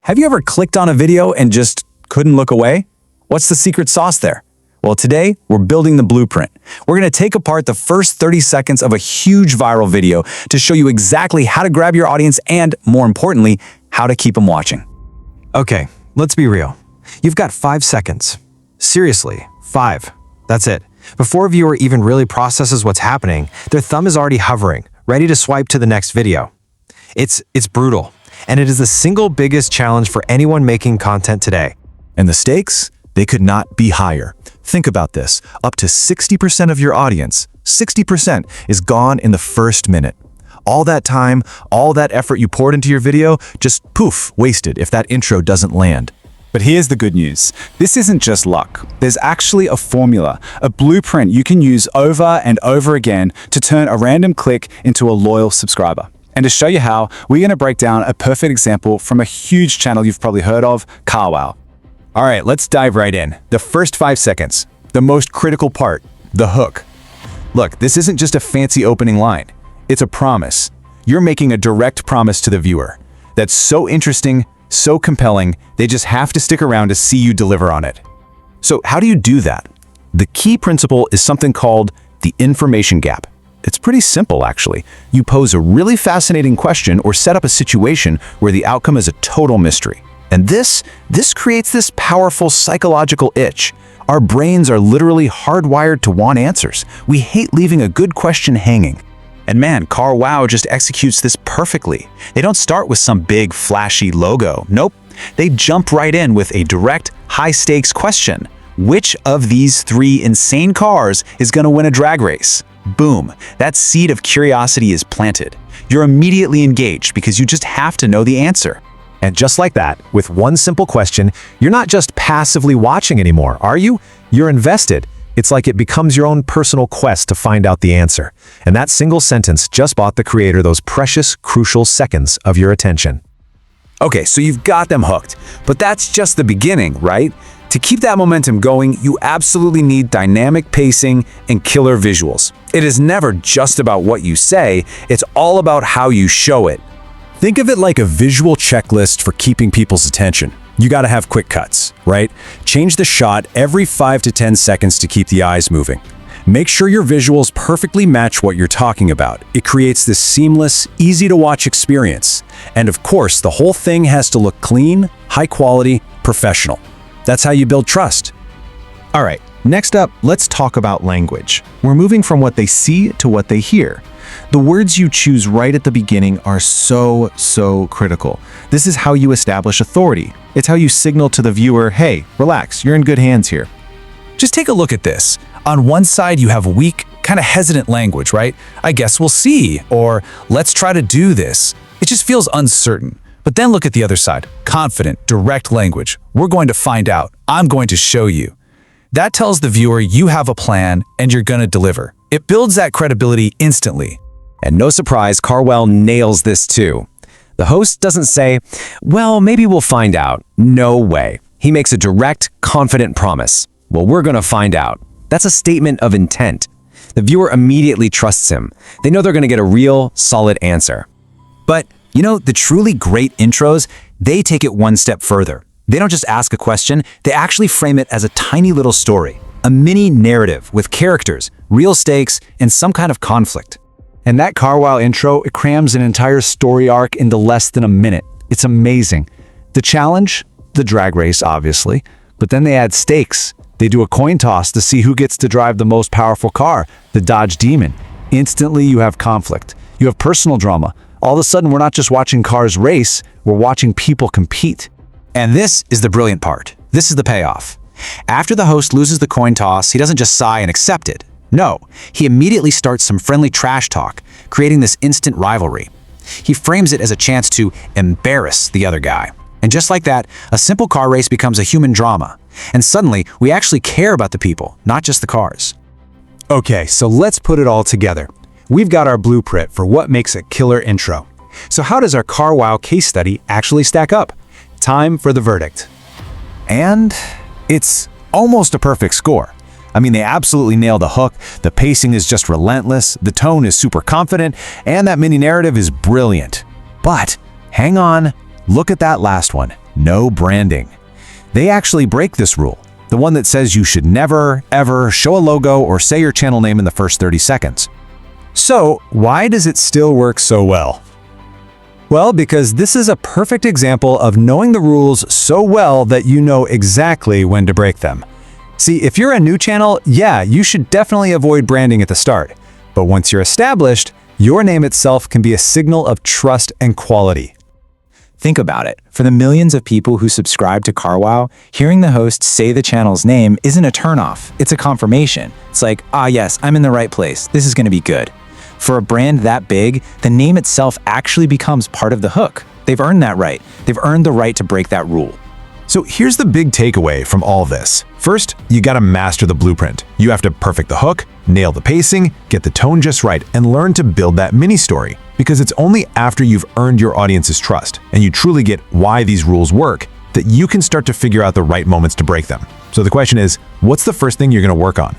Have you ever clicked on a video and just couldn't look away? What's the secret sauce there? Well, today we're building the blueprint. We're going to take apart the first 30 seconds of a huge viral video to show you exactly how to grab your audience and, more importantly, how to keep them watching. Okay, let's be real. You've got 5 seconds. Seriously, 5. That's it. Before a viewer even really processes what's happening, their thumb is already hovering, ready to swipe to the next video. It's brutal, and it is the single biggest challenge for anyone making content today. And the stakes? They could not be higher. Think about this. Up to 60% of your audience, 60%, is gone in the first minute. All that time, all that effort you poured into your video, just poof, wasted if that intro doesn't land. But here's the good news. This isn't just luck. There's actually a formula, a blueprint you can use over and over again to turn a random click into a loyal subscriber. And to show you how, we're going to break down a perfect example from a huge channel you've probably heard of, CarWow. All right, let's dive right in. The first 5 seconds, the most critical part, the hook. Look, this isn't just a fancy opening line. It's a promise. You're making a direct promise to the viewer. That's so interesting, so compelling, they just have to stick around to see you deliver on it. So how do you do that? The key principle is something called the information gap. It's pretty simple, actually. You pose a really fascinating question or set up a situation where the outcome is a total mystery. And this creates this powerful psychological itch. Our brains are literally hardwired to want answers. We hate leaving a good question hanging. And man, CarWow just executes this perfectly. They don't start with some big, flashy logo. Nope. They jump right in with a direct, high-stakes question. Which of these 3 insane cars is going to win a drag race? Boom. That seed of curiosity is planted. You're immediately engaged because you just have to know the answer. And just like that, with one simple question, you're not just passively watching anymore, are you? You're invested. It's like it becomes your own personal quest to find out the answer. And that single sentence just bought the creator those precious, crucial seconds of your attention. Okay, so you've got them hooked, but that's just the beginning, right? To keep that momentum going, you absolutely need dynamic pacing and killer visuals. It is never just about what you say, it's all about how you show it. Think of it like a visual checklist for keeping people's attention. You gotta have quick cuts, right? Change the shot every 5 to 10 seconds to keep the eyes moving. Make sure your visuals perfectly match what you're talking about. It creates this seamless, easy-to-watch experience. And of course, the whole thing has to look clean, high quality, professional. That's how you build trust. All right, next up, let's talk about language. We're moving from what they see to what they hear. The words you choose right at the beginning are so critical. This is how you establish authority. It's how you signal to the viewer, hey, relax, you're in good hands here. Just take a look at this. On one side, you have weak, kind of hesitant language, right? I guess we'll see, or let's try to do this. It just feels uncertain. But then look at the other side. Confident, direct language. We're going to find out. I'm going to show you. That tells the viewer you have a plan and you're going to deliver. It builds that credibility instantly. And no surprise, CarWow nails this too. The host doesn't say, well, maybe we'll find out. No way. He makes a direct, confident promise. Well, we're going to find out. That's a statement of intent. The viewer immediately trusts him. They know they're going to get a real, solid answer. But, you know, the truly great intros, they take it one step further. They don't just ask a question, they actually frame it as a tiny little story, a mini narrative with characters, real stakes, and some kind of conflict. And that CarWow intro, it crams an entire story arc into less than a minute. It's amazing. The challenge? The drag race, obviously. But then they add stakes. They do a coin toss to see who gets to drive the most powerful car, the Dodge Demon. Instantly, you have conflict. You have personal drama. All of a sudden, we're not just watching cars race, we're watching people compete. And this is the brilliant part. This is the payoff. After the host loses the coin toss, he doesn't just sigh and accept it. No, he immediately starts some friendly trash talk, creating this instant rivalry. He frames it as a chance to embarrass the other guy. And just like that, a simple car race becomes a human drama. And suddenly, we actually care about the people, not just the cars. Okay, so let's put it all together. We've got our blueprint for what makes a killer intro. So how does our CarWow case study actually stack up? Time for the verdict. And it's almost a perfect score. I mean, they absolutely nailed the hook, the pacing is just relentless, the tone is super confident, and that mini narrative is brilliant. But hang on, look at that last one. no branding. They actually break this rule, the one that says you should never, ever show a logo or say your channel name in the first 30 seconds. So, why does it still work so well? Well, because this is a perfect example of knowing the rules so well that you know exactly when to break them. See, if you're a new channel, yeah, you should definitely avoid branding at the start. But once you're established, your name itself can be a signal of trust and quality. Think about it. For the millions of people who subscribe to CarWow, hearing the host say the channel's name isn't a turnoff. It's a confirmation. It's like, yes, I'm in the right place. This is going to be good. For a brand that big, the name itself actually becomes part of the hook. They've earned that right. They've earned the right to break that rule. So here's the big takeaway from all this. First, you gotta master the blueprint. You have to perfect the hook, nail the pacing, get the tone just right, and learn to build that mini story. Because it's only after you've earned your audience's trust and you truly get why these rules work that you can start to figure out the right moments to break them. So the question is, what's the first thing you're gonna work on?